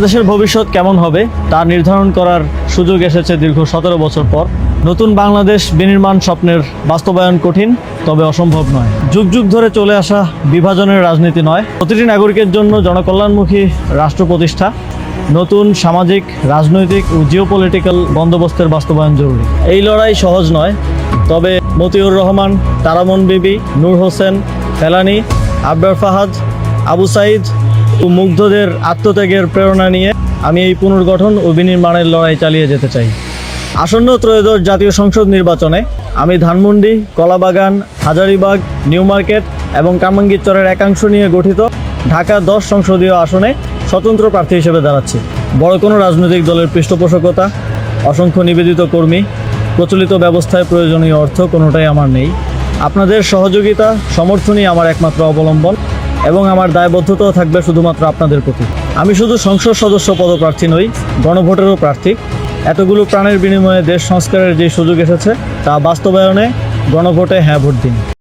দেশের ভবিষ্যৎ কেমন হবে তা নির্ধারণ করার সুযোগ এসেছে দীর্ঘ 17 বছর পর। নতুন বাংলাদেশ বিনির্মাণ স্বপ্নের বাস্তবায়ন কঠিন, তবে অসম্ভব নয়। যুগ যুগ ধরে চলে আসা বিভাজনের রাজনীতি নয়, প্রতিটি নাগরিকের জন্য জনকল্যাণমুখী রাষ্ট্র প্রতিষ্ঠা, নতুন সামাজিক, রাজনৈতিক ও জিওপলিটিক্যাল বন্দোবস্তের বাস্তবায়ন জরুরি। এই লড়াই সহজ নয়, তবে মতিউর রহমান, তারামন বিবি, নূর হোসেন, ফেলানী, আবরার ফাহাদ, আবু সাইদ ও মুগ্ধদের আত্মত্যাগের প্রেরণা নিয়ে আমি এই পুনর্গঠন ও বিনির্মাণের লড়াই চালিয়ে যেতে চাই। আসন্ন ত্রয়োদশ জাতীয় সংসদ নির্বাচনে আমি ধানমন্ডি, কলাবাগান, হাজারীবাগ, নিউ মার্কেট এবং কামাঙ্গীরচরের একাংশ নিয়ে গঠিত ঢাকা 10 সংসদীয় আসনে স্বতন্ত্র প্রার্থী হিসেবে দাঁড়াচ্ছি। বড় কোনো রাজনৈতিক দলের পৃষ্ঠপোষকতা, অসংখ্য নিবেদিত কর্মী, প্রচলিত ব্যবস্থায় প্রয়োজনীয় অর্থ কোনোটাই আমার নেই। আপনাদের সহযোগিতা, সমর্থনই আমার একমাত্র অবলম্বন এবং আমার দায়বদ্ধতাও থাকবে শুধুমাত্র আপনাদের প্রতি। আমি শুধু সংসদ সদস্য পদপ্রার্থী নই, গণভোটেরও প্রার্থী। এতগুলো প্রাণের বিনিময়ে দেশ সংস্কারের যে সুযোগ এসেছে তা বাস্তবায়নে গণভোটে হ্যাঁ ভোট দিন।